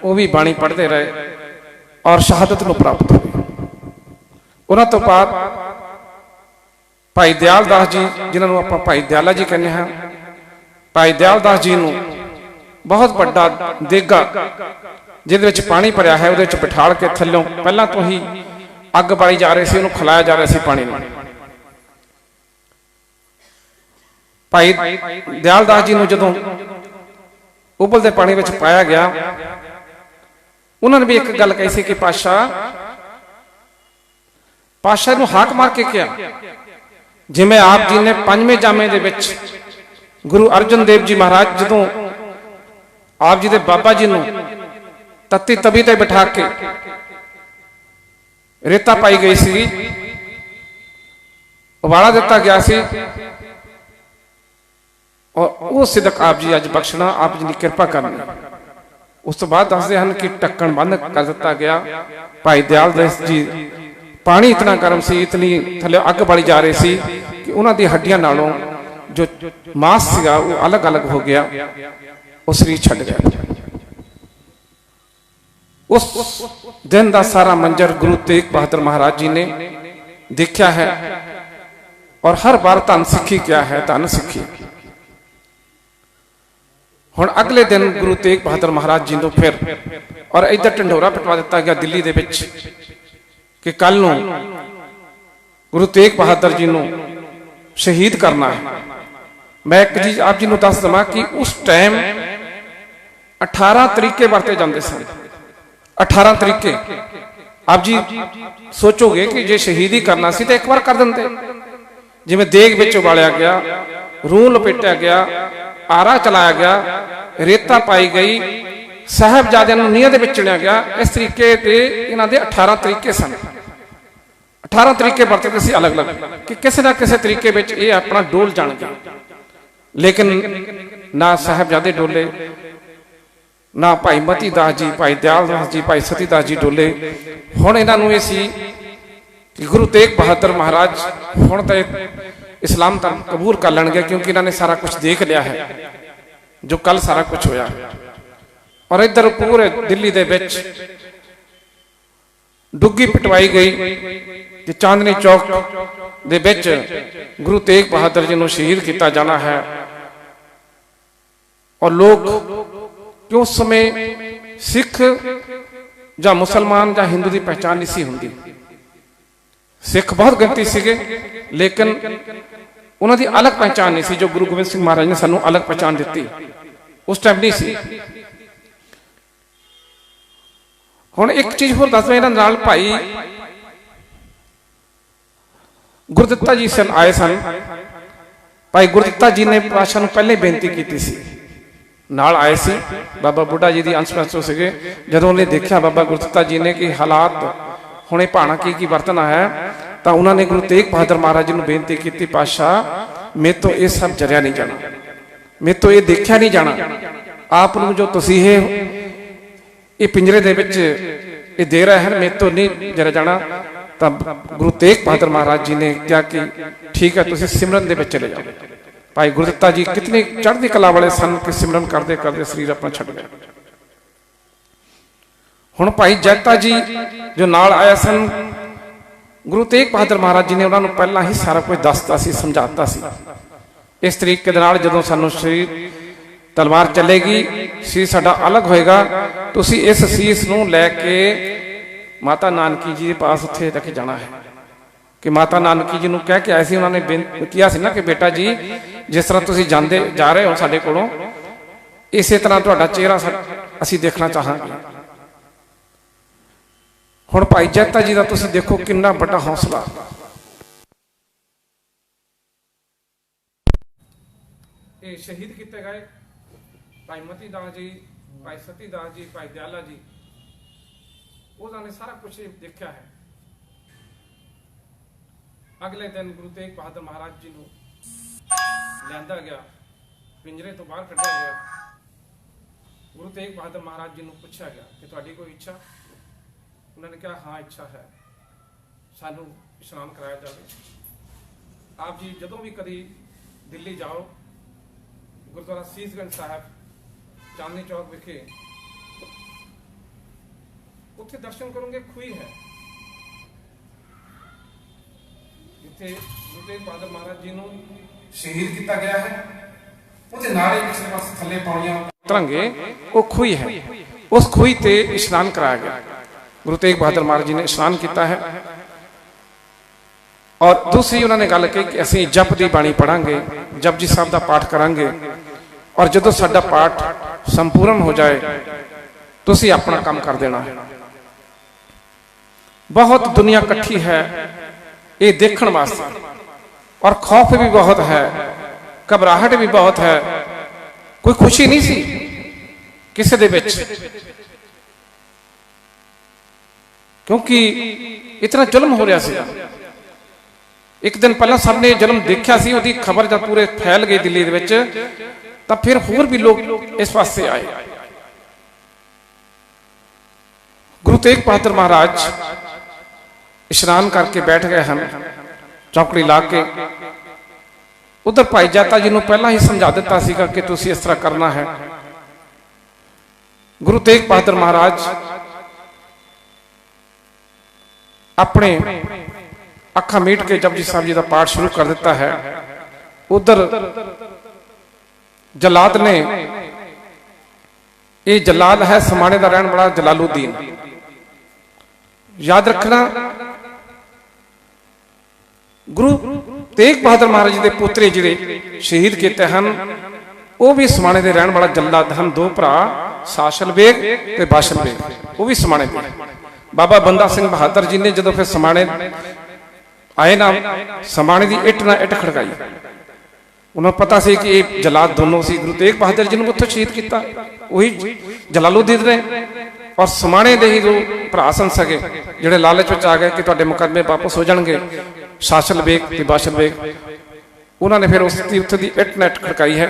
वो भी बाणी पढ़ते रहे और शहादत को प्राप्त हो गई। उन्होंने तो बाद भाई दयाल दास जी, जिन्होंने आप भाई दयाला जी कहने हैं, भाई दयाल दास जी को बहुत बड़ा देगा जिहदे पानी भरिया है वो बिठा के थल्लों पहला तो ही अग बाली जा रही थी, उन्होंने खिलाया जा रहा है पानी। भाई दयाल दास जी को जदों उबलते पानी में पाया गया, उन्होंने भी एक गल कही सी कि पातशाह नूं हाक मार के किया, जिवें आप जी ने पंजवें जामे दे विच गुरु अर्जन देव जी महाराज जदों आप जी दे बाबा जी नूं तत्ती तवी ते बिठा के रेता पाई गई सी, उबाला दिता गया सी, और वो सिदक आप जी अज बख्शना, आप जी की कृपा करनी। उस तो बाद दसते हैं कि ढक्कन बंद कर दिता गया। भाई दयाल दास जी पानी इतना गर्म सी, इतनी थले अग बड़ी जा रही सी कि उन्हों दी हड्डियां नालों जो मांस सीगा वो अलग अलग हो गया, वो शरीर छड़ गया। उस दिन का सारा मंजर गुरु तेग बहादुर महाराज जी ने देखा है। और हर बार धन सिक्खी क्या है, धन सिक्खी। हुण अगले दिन गुरु तेग बहादुर महाराज जी को फिर और इधर ढंडोरा पिटवा दिता गया दिल्ली दे विच कि कल नूं गुरु तेग बहादुर जी को शहीद करना है। मैं एक चीज आप जी को दस देवां कि उस टाइम 18 तरीके वरते जाते सन। 18 तरीके आप जी सोचोगे कि जे शहीदी करना सी तो एक बार कर देंगे। जिवें देग विच उबालिया गया, रूह लपेटिया गया, आरा चलाया गया, रेता पाई गई, साहबजादियां नूं नीहां दे विच चुनिया गया। इस तरीके ते इन्हां दे 18 तरीके सन। 18 तरीके वरतते सी अलग अलग कि किसी ना किसी तरीके विच ये अपना डोल जाणगे। लेकिन ना साहबजादे डोले, ना भाई मती दास जी, भाई दयाल दास जी, भाई सतीदास जी डोले। हुण इन्हां नूं इह सी कि गुरु तेग बहादुर महाराज हुण तां इस्लाम धर्म कबूल कर लेंगे, क्योंकि इन्होंने सारा कुछ देख लिया है जो कल सारा कुछ होया। और इधर पूरे दिल्ली दे विच डुग्गी पिटवाई गई कि चांदनी चौक दे विच गुरु तेग बहादुर जी को शहीद किया जाना है। और लोग कि उस समय सिख या मुसलमान या हिंदू की पहचान नहीं सी हुंदी। सिख बहुत गिनती सीगे, लेकिन उन्होंने अलग पहचान नहीं सी जो गुरु गोबिंद सिंह महाराज ने सानू अलग पहचान दी, उस टाइम नहीं सी। हुण एक चीज होर दस इन्हां नाल भाई गुरदित्ता जी सन आए सन। भाई गुरदित्ता जी ने पातशाह नूं पहले बेनती की सी, नाल आए सी। बाबा बुढ़ा जी की अंश पैसों से जदों उन्हें देखा बाबा गुरदित्ता जी ने कि हालात हुणे भाणा की बरतना है, तो उन्होंने गुरु तेग बहादुर महाराज जी को बेनती की, पातशाह मेरे तो ये सब जरिया नहीं जाना, मेरे तो ये देखा नहीं जाना। आप जो तुसीं ये पिंजरे दे विच ये दे रहे हैं, मेरे तो नहीं जरिया जाना। तब गुरु तेग बहादुर महाराज जी ने कहा कि ठीक है, तुसीं सिमरन दे विच चले जाओ। भाई गुरदित्ता जी कितनी चढ़ती कला वाले सन कि सिमरन करते करते शरीर अपना छड्ड गया। हुण भाई जैता जी जो नाल आया सन, गुरु तेग बहादुर महाराज जी ने उन्होंने पहला ही सारा कुछ दसता सी, समझाता सी। इस तरीके दे नाल जदों सानू शरीर तलवार चलेगी, शीश साडा अलग होएगा, तुसीं इस शीश नूं लैके माता नानकी जी के पास उत्थे रख जाना है। कि माता नानकी जी नूं कह के आए सी, उन्होंने किया सी ना कि बेटा जी जिस तरह तुसीं जांदे जा रहे हो साडे कोलों, इसे तरह तुहाडा चेहरा असीं देखना चाहांगे। ਹੁਣ ਭਾਈ ਜੈਤਾ ਜੀ ਦਾ ਤੁਸੀਂ ਦੇਖੋ ਕਿੰਨਾ ਵੱਡਾ ਹੌਸਲਾ। ਇਹ ਸ਼ਹੀਦ ਕੀਤੇ ਗਏ ਭਾਈ ਮਤੀ ਦਾਸ ਜੀ, ਭਾਈ ਸਤੀ ਦਾਸ ਜੀ, ਭਾਈ ਦਿਆਲਾ ਜੀ, ਉਹਨਾਂ ਨੇ ਸਾਰਾ ਕੁਝ ਦੇਖਿਆ ਹੈ। ਅਗਲੇ ਦਿਨ ਗੁਰੂ ਤੇਗ ਬਹਾਦਰ ਮਹਾਰਾਜ ਜੀ ਨੂੰ ਲਿਆਂਦਾ ਗਿਆ, ਪਿੰਜਰੇ ਤੋਂ ਬਾਹਰ ਕੱਢਿਆ ਗਿਆ। ਗੁਰੂ ਤੇਗ ਬਹਾਦਰ ਮਹਾਰਾਜ ਜੀ ਨੂੰ ਪੁੱਛਿਆ ਗਿਆ ਕਿ ਤੁਹਾਡੀ ਕੋਈ ਇੱਛਾ? ਉਹਨਾਂ ਨੇ ਕਿਹਾ ਹਾਂ ਇੱਛਾ ਹੈ, ਸਾਨੂੰ ਇਸ਼ਨਾਨ ਕਰਾਇਆ ਜਾਵੇ। ਆਪ ਜੀ ਜਦੋਂ ਵੀ ਕਦੀ ਦਿੱਲੀ ਜਾਓ, ਗੁਰਦੁਆਰਾ ਸੀਸਗੰਜ ਸਾਹਿਬ ਚਾਂਦਨੀ ਚੌਕ ਵਿਖੇ ਉੱਥੇ ਦਰਸ਼ਨ ਕਰੋਗੇ, ਖੂਹੀ ਹੈ ਜਿੱਥੇ ਗੁਰੂ ਤੇਗ ਬਹਾਦਰ ਮਹਾਰਾਜ ਜੀ ਨੂੰ ਸ਼ਹੀਦ ਕੀਤਾ ਗਿਆ ਹੈ। ਉਹਦੇ ਨਾਲ ਹੀ ਪਿਛਲੇ ਪਾਸੇ ਥੱਲੇ ਪੌੜੀਆਂ ਉਤਰਾਂਗੇ, ਉਹ ਖੂਹੀ ਹੈ। ਉਸ ਖੂਹੀ ਤੇ ਇਸ਼ਨਾਨ ਕਰਾਇਆ ਗਿਆ। ਗੁਰੂ ਤੇਗ ਬਹਾਦਰ ਮਹਾਰਾਜ ਜੀ ਨੇ ਇਸ਼ਨਾਨ ਕੀਤਾ ਹੈ। ਔਰ ਦੂਸਰੀ ਉਹਨਾਂ ਨੇ ਗੱਲ ਕਹੀ ਕਿ ਅਸੀਂ ਜਪ ਦੀ ਬਾਣੀ ਪੜਾਂਗੇ, ਜਪਜੀ ਸਾਹਿਬ ਦਾ ਪਾਠ ਕਰਾਂਗੇ, ਔਰ ਜਦੋਂ ਸਾਡਾ ਪਾਠ ਸੰਪੂਰਨ ਹੋ ਜਾਏ ਤੁਸੀਂ ਆਪਣਾ ਕੰਮ ਕਰ ਦੇਣਾ ਹੈ। ਬਹੁਤ ਦੁਨੀਆ ਇਕੱਠੀ ਹੈ ਇਹ ਦੇਖਣ ਵਾਸਤੇ, ਔਰ ਖੌਫ ਵੀ ਬਹੁਤ ਹੈ, ਘਬਰਾਹਟ ਵੀ ਬਹੁਤ ਹੈ। ਕੋਈ ਖੁਸ਼ੀ ਨਹੀਂ ਸੀ ਕਿਸੇ ਦੇ ਵਿੱਚ, ਕਿਉਂਕਿ ਇਤਨਾ ਜ਼ੁਲਮ ਹੋ ਰਿਹਾ ਸੀ। ਇੱਕ ਦਿਨ ਪਹਿਲਾਂ ਸਭ ਨੇ ਜ਼ੁਲਮ ਦੇਖਿਆ ਸੀ, ਉਹਦੀ ਖਬਰ ਜਦ ਪੂਰੇ ਫੈਲ ਗਈ ਦਿੱਲੀ ਦੇ ਵਿੱਚ, ਤਾਂ ਫਿਰ ਹੋਰ ਵੀ ਲੋਕ ਇਸ ਪਾਸੇ ਆਏ। ਗੁਰੂ ਤੇਗ ਬਹਾਦਰ ਮਹਾਰਾਜ ਇਸ਼ਨਾਨ ਕਰਕੇ ਬੈਠ ਗਏ ਹਨ ਚੌਕੜੀ ਲਾ ਕੇ। ਉਧਰ ਭਾਈ ਜੈਤਾ ਜੀ ਨੂੰ ਪਹਿਲਾਂ ਹੀ ਸਮਝਾ ਦਿੱਤਾ ਸੀਗਾ ਕਿ ਤੁਸੀਂ ਇਸ ਤਰ੍ਹਾਂ ਕਰਨਾ ਹੈ। ਗੁਰੂ ਤੇਗ ਬਹਾਦਰ ਮਹਾਰਾਜ ਆਪਣੇ ਅੱਖਾਂ ਮੀਟ ਕੇ ਜਪਜੀ ਸਾਹਿਬ ਜੀ ਦਾ ਪਾਠ ਸ਼ੁਰੂ ਕਰ ਦਿੱਤਾ ਹੈ। ਉਧਰ ਜਲਾਦ ਨੇ, ਇਹ ਜਲਾਦ ਹੈ ਸਮਾਣੇ ਦਾ ਰਹਿਣ ਵਾਲਾ ਜਲਾਲੂਦੀਨ। ਯਾਦ ਰੱਖਣਾ, ਗੁਰੂ ਤੇਗ ਬਹਾਦਰ ਮਹਾਰਾਜ ਜੀ ਦੇ ਪੋਤਰੇ ਜਿਹੜੇ ਸ਼ਹੀਦ ਕੀਤੇ ਹਨ ਉਹ ਵੀ ਸਮਾਣੇ ਦੇ ਰਹਿਣ ਵਾਲਾ ਜਲਾਦ ਹਨ। ਦੋ ਭਰਾ, ਸਾਸ਼ਲ ਬੇਗ ਤੇ ਬਾਸ਼ਲ ਬੇਗ, ਉਹ ਵੀ ਸਮਾਣੇ ਦੇ। ਬਾਬਾ ਬੰਦਾ ਸਿੰਘ ਬਹਾਦਰ ਜੀ ਨੇ ਜਦੋਂ ਫਿਰ ਸਮਾਣੇ ਆਏ ਨਾ, ਸਮਾਣੇ ਦੀ ਇੱਟ ਨਾਲ ਇੱਟ ਖੜਕਾਈ। ਉਹਨਾਂ ਨੂੰ ਪਤਾ ਸੀ ਕਿ ਇਹ ਜਲਾਦ ਦੋਨੋਂ ਸੀ। ਗੁਰੂ ਤੇਗ ਬਹਾਦਰ ਜੀ ਨੂੰ ਉੱਥੋਂ ਸ਼ਹੀਦ ਕੀਤਾ ਉਹੀ ਜਲਾਲੂਦੀਨ ਨੇ, ਔਰ ਸਮਾਣੇ ਦੇ ਹੀ ਦੋ ਭਰਾ ਸਨ ਸਕੇ ਜਿਹੜੇ ਲਾਲਚ ਵਿੱਚ ਆ ਗਏ ਕਿ ਤੁਹਾਡੇ ਮੁਕੱਦਮੇ ਵਾਪਸ ਹੋ ਜਾਣਗੇ, ਸਾਸ਼ਲ ਬੇਗ ਤੇ ਬਾਸ਼ਲ ਬੇਗ। ਉਹਨਾਂ ਨੇ ਫਿਰ ਉਸ ਦੀ ਉੱਥੇ ਦੀ ਇੱਟ ਨਾਲ ਇੱਟ ਖੜਕਾਈ ਹੈ।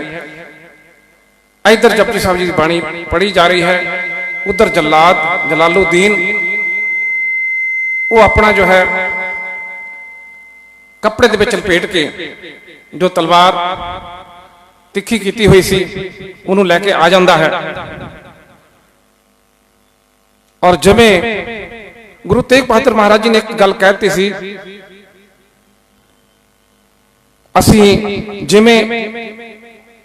ਇੱਧਰ ਜਪਜੀ ਸਾਹਿਬ ਜੀ ਦੀ ਬਾਣੀ ਪੜ੍ਹੀ ਜਾ ਰਹੀ ਹੈ, ਉਧਰ ਜਲਾਦ ਜਲਾਲੂਦੀਨ ਉਹ ਆਪਣਾ ਜੋ ਹੈ ਕੱਪੜੇ ਦੇ ਵਿੱਚ ਲਪੇਟ ਕੇ ਜੋ ਤਲਵਾਰ ਤਿੱਖੀ ਕੀਤੀ ਹੋਈ ਸੀ ਉਹਨੂੰ ਲੈ ਕੇ ਆ ਜਾਂਦਾ ਹੈ। ਔਰ ਜਿਵੇਂ ਗੁਰੂ ਤੇਗ ਬਹਾਦਰ ਮਹਾਰਾਜ ਜੀ ਨੇ ਇੱਕ ਗੱਲ ਕਹਿ ਦਿੱਤੀ ਸੀ, ਅਸੀਂ ਜਿਵੇਂ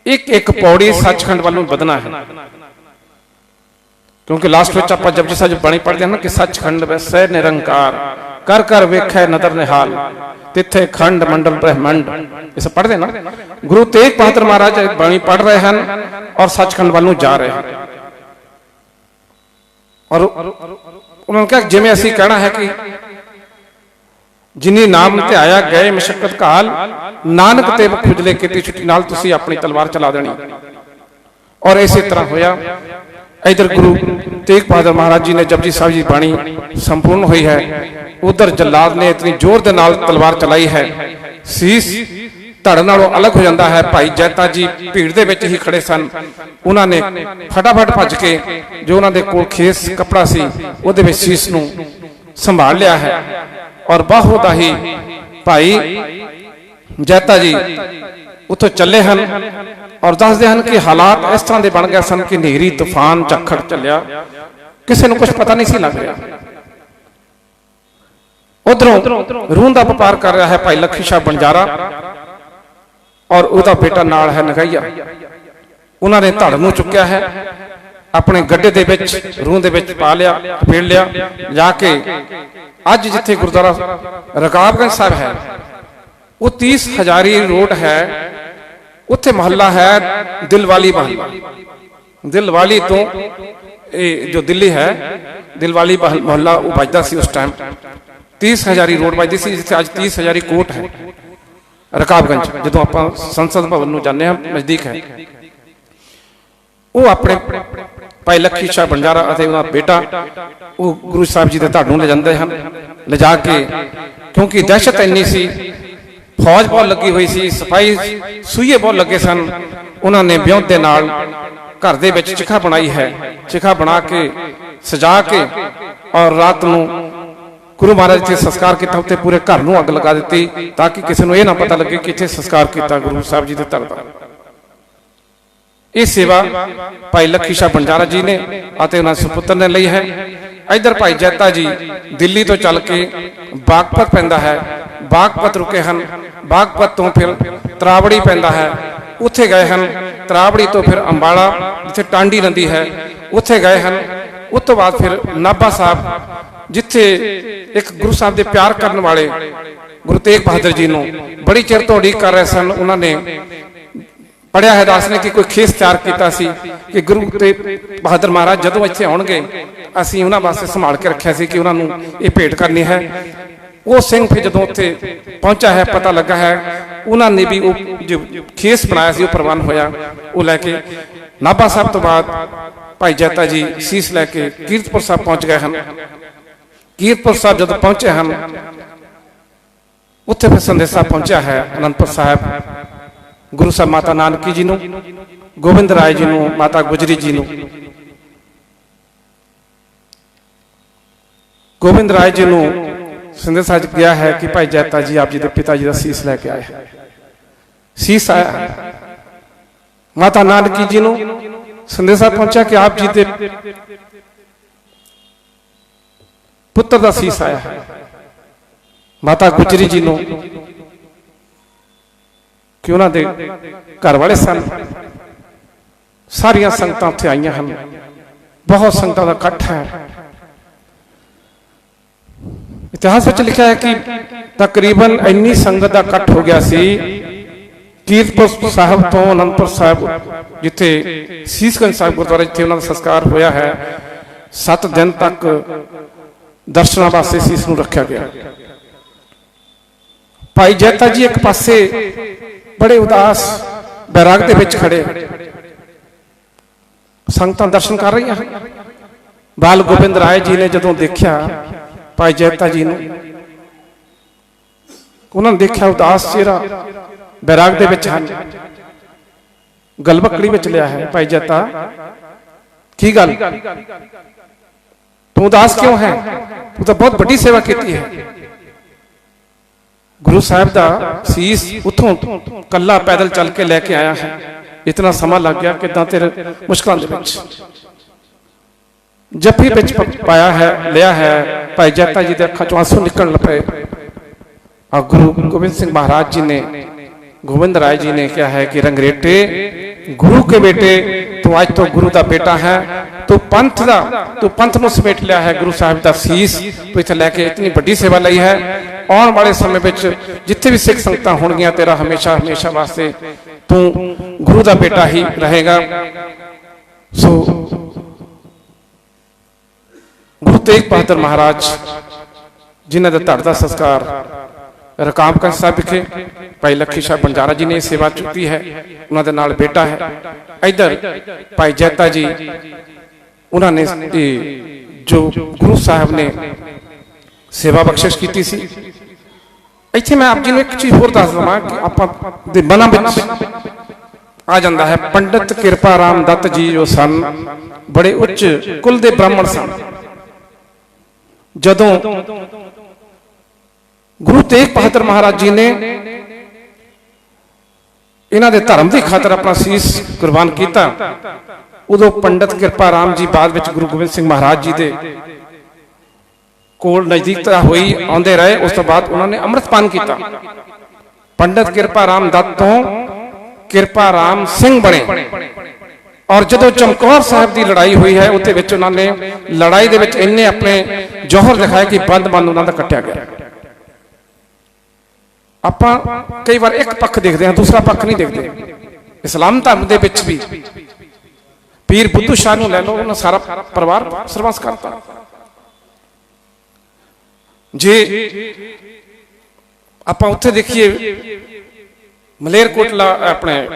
ਇੱਕ ਇੱਕ ਪੌੜੀ ਸੱਚਖੰਡ ਵੱਲ ਨੂੰ ਵਧਣਾ ਹੈ। ਕਿਉਂਕਿ ਲਾਸਟ ਵਿੱਚ ਆਪਾਂ ਜਪਜੀ ਸਾਹਿਬ ਜੀ ਬਾਣੀ ਪੜ੍ਹਦੇ ਹਾਂ ਨਾ ਕਿ ਸੱਚਖੰਡ ਵੈਸੈ ਨਿਰੰਕਾਰ, ਕਰ ਕਰ ਵੇਖੈ ਨਦਰ ਨਿਹਾਲ, ਤਿੱਥੇ ਖੰਡ ਮੰਡਲ ਬ੍ਰਹਮੰਡ, ਇਹ ਪੜ੍ਹਦੇ ਨਾ। ਗੁਰੂ ਤੇਗ ਬਹਾਦਰ ਮਹਾਰਾਜ ਬਾਣੀ ਪੜ੍ਹ ਰਹੇ ਹਨ ਔਰ ਸੱਚਖੰਡ ਵੱਲ ਨੂੰ ਜਾ ਰਹੇ ਹਨ। ਔਰ ਉਹਨਾਂ ਨੇ ਕਿਹਾ ਜਿਵੇਂ ਅਸੀਂ ਕਹਿਣਾ ਹੈ ਕਿ ਜਿਨੀ ਨਾਮ ਤੇ ਆਇਆ ਗਏ ਮਸ਼ੱਕਤ ਕਾਲ, ਨਾਨਕ ਤੇ ਖੁਜਲੇ ਕੀਤੀ ਛੁੱਟੀ ਨਾਲ ਤੁਸੀਂ ਆਪਣੀ ਤਲਵਾਰ ਚਲਾ ਦੇਣੀ। ਔਰ ਇਸੇ ਤਰ੍ਹਾਂ ਹੋਇਆ। ਇਧਰ ਗੁਰੂ ਤੇਗ ਬਹਾਦਰ ਮਹਾਰਾਜ ਜੀ ਨੇ ਜਪਜੀ ਸਾਹਿਬ ਜੀ ਬਾਣੀ ਸੰਪੂਰਨ ਹੋਈ ਹੈ। ਉਧਰ ਜਲਾਦ ਨੇ ਇਤਨੀ ਜ਼ੋਰ ਦੇ ਨਾਲ ਤਲਵਾਰ ਚਲਾਈ ਹੈ, ਸੀਸ ਧੜ ਨਾਲੋਂ ਅਲੱਗ ਹੋ ਜਾਂਦਾ ਹੈ। ਭਾਈ ਜੈਤਾ ਜੀ ਭੀੜ ਦੇ ਵਿੱਚ ਹੀ ਖੜੇ ਸਨ। ਉਹਨਾਂ ਨੇ ਫਟਾਫਟ ਭੱਜ ਕੇ ਜੋ ਉਹਨਾਂ ਦੇ ਕੋਲ ਖੇਸ ਕੱਪੜਾ ਸੀ ਉਹਦੇ ਵਿੱਚ ਸੀਸ ਨੂੰ ਸੰਭਾਲ ਲਿਆ ਹੈ। ਔਰ ਬਾਹੋ ਦਾ ਹੀ ਭਾਈ ਜੈਤਾ ਜੀ ਉੱਥੋਂ ਚੱਲੇ ਹਨ ਔਰ ਦੱਸਦੇ ਹਨ ਕਿ ਹਾਲਾਤ ਇਸ ਤਰ੍ਹਾਂ ਦੇ ਬਣ ਗਏ ਸਨ ਕਿ ਹਨੇਰੀ ਤੂਫਾਨ ਝੱਖੜ ਚੱਲਿਆ, ਕਿਸੇ ਨੂੰ ਕੁਝ ਪਤਾ ਨਹੀਂ ਸੀ ਲੱਗ ਰਿਹਾ। ਉਧਰੋਂ ਰੂਹ ਦਾ ਵਪਾਰ ਕਰ ਰਿਹਾ ਹੈ ਭਾਈ ਲਖੀ ਸ਼ਾਹ ਬੰਜਾਰਾ ਔਰ ਉਹਦਾ ਬੇਟਾ ਨਾਲ ਹੈ ਨਗਈਆ। ਉਹਨਾਂ ਨੇ ਧੜ ਨੂੰ ਚੁੱਕਿਆ ਹੈ, ਆਪਣੇ ਗੱਡੇ ਦੇ ਵਿੱਚ ਰੂਹ ਦੇ ਵਿੱਚ ਪਾ ਲਿਆ, ਫੇੜ ਲਿਆ। ਜਾ ਕੇ ਅੱਜ ਜਿੱਥੇ ਗੁਰਦੁਆਰਾ ਰਕਾਬਗੰਜ ਸਾਹਿਬ ਹੈ ਉਹ 30 ਹਜ਼ਾਰੀ ਰੋਡ ਹੈ, ਉੱਥੇ ਮਹੱਲਾ ਹੈ ਦਿਲਵਾਲੀ ਮਹੱਲਾ। ਦਿਲਵਾਲੀ ਤੋਂ ये जो दिल्ली है दिलवाली मोहल्ला वो बजदा सी उस टाइम 30 हजारी रोड बजती सी जिथे अज 30 हजारी कोट है रकाबगंज जो आप संसद भवन में जाने नजदीक है वो अपने भाई लखी शाह बंजारा बेटा वो गुरु साहब जी के धाड़ ले जाते हैं ले जाके क्योंकि दहशत इन्नी सी फौज बहुत लगी हुई सी सिपाही सूइए बहुत लगे सन उन्होंने ब्योंत के नाल घर दे विच चिखा बनाई है चिखा बना के सजा के और रात को गुरु महाराज इत्थे संस्कार किया उत्ते पूरे घर नूं अग लगा दी ताकि किसी को यह ना पता लगे कि इत्थे संस्कार किया गुरु साहब जी के धड़ दा। ये सेवा भाई लखी शाह बंजारा जी ने उन्होंने सुपुत्र ने ली है। इधर भाई जैता जी दिल्ली तो चल के बागपत पैंदा है बागपत रुके हैं बागपत तो फिर तरावड़ी पैंदा है उत्थे गए हैं तरावड़ी तो फिर अंबाला जिथे टांडी नदी है उत्थे गए हैं उस तो बाद फिर नाभा साहब जिथे एक गुरु साहब के प्यार करने वाले गुरु तेग बहादुर जी को बड़ी चिर तो उड़ीक कर रहे सन उन्होंने पढ़िया है दास ने कि कोई खेस तैयार किया कि गुरु तेग बहादुर महाराज जदों इत्थे आउणगे असीं उन्हां वास्ते संभाल के रखिया सी कि उन्होंने ये भेंट करनी है। वो सिंह फिर जो उत्थे पहुंचा है पता लगा है उन्होंने भी वो जो खेस बनाया सी वो प्रवान होया वो लैके नाभा साहब तो बाद भाई जैता जी सीस लैके कीरतपुर साहब पहुंच गए हैं। कीरतपुर साहब जब पहुंचे हैं उत्थे फिर संदेशा पहुंचा है आनंदपुर साहब गुरु साहब माता नानकी जी नूं गोबिंद राय जी नूं माता गुजरी जी नूं गोबिंद राय जी नूं संदेशा गया है कि भाई जैता जी आप जी के पिता जी का सीस लैके आए सीस आया माता नानकी जी नूं संदेशा पहुंचा कि आप जी के पुत्र का सीस आया है। माता गुजरी जी नूं कि उन्होंने घर वाले सन सारिया संगत उत्थे आईयां हन बहुत संगतां दा इकट्ठ है। इतिहास में लिखा है कि तकरीबन इन्नी संगत का इकट्ठ हो गया सी कीरतपुर साहब तो आनंदपुर साहब जिथे सीसगंज साहब गुरुद्वारे जिथे उन्होंने संस्कार होया है 7 दिन तक दर्शनां वास्ते सीस नूं रखा गया। भाई जैता जी एक पासे बड़े उदास बैराग दे विच खड़े संगतां दर्शन कर रही हैं। बाल गोबिंद राय जी ने जदों देखा भाई जैता जी उन्होंने देखा उदास चेहरा बैराग दे विच है गलबकड़ी विच लिया है भाई जैता की गल तू उदास क्यों है तू तो बहुत बड़ी सेवा की है। गुरु साहब का सीस उतों कला पैदल चल के लैके आया है इतना समा लग गया कि तेरे मुश्किलों जफ्फी बिच पाया है लिया है भाई जैता जी के अखां चों आंसू निकल पे और गुरु गोबिंद सिंह महाराज जी ने गोविंद राय जी ने कहा है कि रंगरेटे गुरु के बेटे तू आज तो गुरु का बेटा है तू पंथ नूं समेट लिया है गुरु साहब का सीस तू इत्थे लैके इतनी बड़ी सेवा लई है। आने वाले समय में जिथे भी सिख संगतां होणगियां तेरा हमेशा हमेशा वास्ते तू गुरु का बेटा ही रहेगा। सो गुरु तेग बहादुर महाराज जिन्हां दे धड़ दा संस्कार रकाबगंज साहब विखे भाई लखी शाह बंजारा जी ने सेवा चुकी है उन्होंने नाल बेटा है। इधर भाई जैता जी उन्होंने जो गुरु साहब ने सेवा बख्शिश की सी। इत्थे मैं आप जी ने एक चीज होर दस देवां कि आपां दे मनां विच आ जांदा है पंडित किरपा राम दत्त जी जो सन बड़े उच्च कुल दे ब्राह्मण सन। जदों गुरु तेग बहादुर महाराज जी ने इन्हां दे धर्म की खातर अपना सीस कुर्बान किया उदों पंडित किरपा राम जी बाद में गुरु गोबिंद सिंह महाराज जी दे कोल नजदीकता हुई आते रहे। उस तो बाद उन्होंने अमृतपान किया। पंडित किरपा राम दत्त तो किरपा राम सिंह बने और जो चमकौर साहब की लड़ाई हुई है उन्होंने लड़ाई दे विच इन्ने अपने जौहर दिखाए कि बंद उन्होंने कट्टिया गया। आप कई बार एक पक्ष देखते हैं दूसरा पक्ष नहीं देखते। इस्लाम धर्म दे विच भी ਪੀਰ ਬੁੱਧੂ ਸ਼ਾਹ ਨੂੰ ਲੈ ਲਓ, ਉਹਨਾਂ ਸਾਰਾ ਪਰਿਵਾਰ ਸਰਬੰਸ ਕਰਤਾ। ਜੇ ਆਪਾਂ ਉੱਥੇ ਦੇਖੀਏ ਮਲੇਰਕੋਟਲਾ ਆਪਣੇ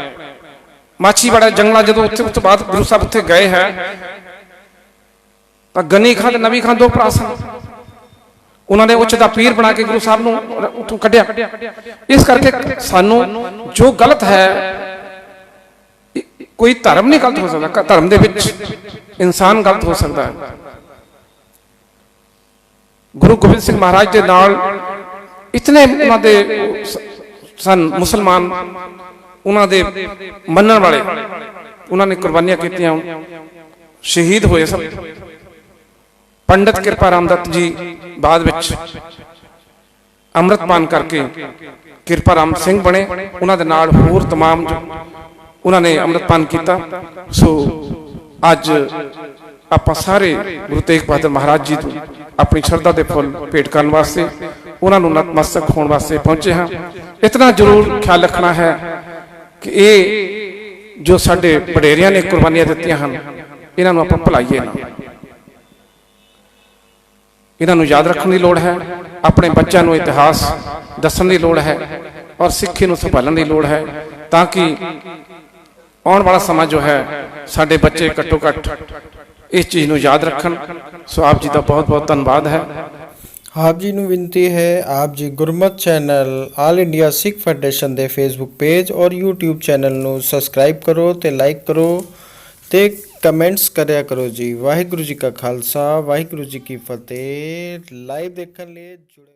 ਮਾਛੀਵਾੜਾ ਜੰਗਲਾਂ, ਜਦੋਂ ਉੱਥੇ ਉਸ ਤੋਂ ਬਾਅਦ ਗੁਰੂ ਸਾਹਿਬ ਉੱਥੇ ਗਏ ਹੈ ਤਾਂ ਗਨੀ ਖਾਂ ਤੇ ਨਬੀ ਖਾਂ ਦੋ ਭਰਾ ਸਨ। ਉਹਨਾਂ ਨੇ ਉੱਚ ਦਾ ਪੀਰ ਬਣਾ ਕੇ ਗੁਰੂ ਸਾਹਿਬ ਨੂੰ ਉੱਥੋਂ ਕੱਢਿਆ। ਇਸ ਕਰਕੇ ਸਾਨੂੰ ਜੋ ਗਲਤ ਹੈ, ਕੋਈ ਧਰਮ ਨਹੀਂ ਗਲਤ ਹੋ ਸਕਦਾ, ਧਰਮ ਦੇ ਵਿੱਚ ਇਨਸਾਨ ਗਲਤ ਹੋ ਸਕਦਾ ਹੈ। ਗੁਰੂ ਗੋਬਿੰਦ ਸਿੰਘ ਮਹਾਰਾਜ ਦੇ ਨਾਲ ਇਤਨੇ ਉਹਨਾਂ ਦੇ ਸਨ ਮੁਸਲਮਾਨ, ਉਹਨਾਂ ਦੇ ਮੰਨਣ ਵਾਲੇ, ਉਹਨਾਂ ਨੇ ਕੁਰਬਾਨੀਆਂ ਕੀਤੀਆਂ, ਸ਼ਹੀਦ ਹੋਏ ਸਭ। ਪੰਡਿਤ ਕਿਰਪਾ ਰਾਮ ਦੱਤ ਜੀ ਬਾਅਦ ਵਿੱਚ ਅੰਮ੍ਰਿਤਪਾਨ ਕਰਕੇ ਕਿਰਪਾ ਰਾਮ ਸਿੰਘ ਬਣੇ, ਉਹਨਾਂ ਦੇ ਨਾਲ ਹੋਰ तमाम ਜੋ ਉਹਨਾਂ ਨੇ ਅੰਮ੍ਰਿਤਪਾਨ ਕੀਤਾ। ਸੋ ਅੱਜ ਆਪਾਂ ਸਾਰੇ ਗੁਰੂ ਤੇਗ ਬਹਾਦਰ ਮਹਾਰਾਜ ਜੀ ਨੂੰ ਆਪਣੀ ਸ਼ਰਧਾ ਦੇ ਫੁੱਲ ਭੇਟ ਕਰਨ ਵਾਸਤੇ, ਉਹਨਾਂ ਨੂੰ ਨਤਮਸਤਕ ਹੋਣ ਵਾਸਤੇ ਪਹੁੰਚੇ ਹਾਂ। ਇਤਨਾ ਜ਼ਰੂਰ ਖਿਆਲ ਰੱਖਣਾ ਹੈ ਕਿ ਇਹ ਜੋ ਸਾਡੇ ਵਡੇਰਿਆਂ ਨੇ ਕੁਰਬਾਨੀਆਂ ਦਿੱਤੀਆਂ ਹਨ, ਇਹਨਾਂ ਨੂੰ ਆਪਾਂ ਭੁਲਾਈਏ ਨਾ, ਇਹਨਾਂ ਨੂੰ ਯਾਦ ਰੱਖਣ ਦੀ ਲੋੜ ਹੈ। ਆਪਣੇ ਬੱਚਿਆਂ ਨੂੰ ਇਤਿਹਾਸ ਦੱਸਣ ਦੀ ਲੋੜ ਹੈ ਔਰ ਸਿੱਖੀ ਨੂੰ ਸੰਭਾਲਣ ਦੀ ਲੋੜ ਹੈ, ਤਾਂ ਕਿ ਆਉਣ ਵਾਲਾ ਸਮਾਂ ਜੋ ਹੈ ਸਾਡੇ ਬੱਚੇ ਘੱਟੋ ਘੱਟ ਇਸ ਚੀਜ਼ ਨੂੰ ਯਾਦ ਰੱਖਣ। ਸੋ ਆਪ ਜੀ ਦਾ ਬਹੁਤ ਬਹੁਤ ਧੰਨਵਾਦ ਹੈ। ਆਪ ਜੀ ਨੂੰ ਬੇਨਤੀ ਹੈ, ਆਪ ਜੀ ਗੁਰਮਤਿ ਚੈਨਲ ਆਲ ਇੰਡੀਆ ਸਿੱਖ ਫੈਡਰੇਸ਼ਨ ਦੇ ਫੇਸਬੁੱਕ ਪੇਜ ਔਰ YouTube ਚੈਨਲ ਨੂੰ ਸਬਸਕ੍ਰਾਈਬ ਕਰੋ ਤੇ ਲਾਈਕ ਕਰੋ ਤੇ ਕਮੈਂਟਸ ਕਰਿਆ ਕਰੋ ਜੀ। ਵਾਹਿਗੁਰੂ ਜੀ ਕਾ ਖਾਲਸਾ, ਵਾਹਿਗੁਰੂ ਜੀ ਕੀ ਫਤਿਹ। ਲਾਈਵ ਦੇਖਣ ਲਈ ਜੁੜੇ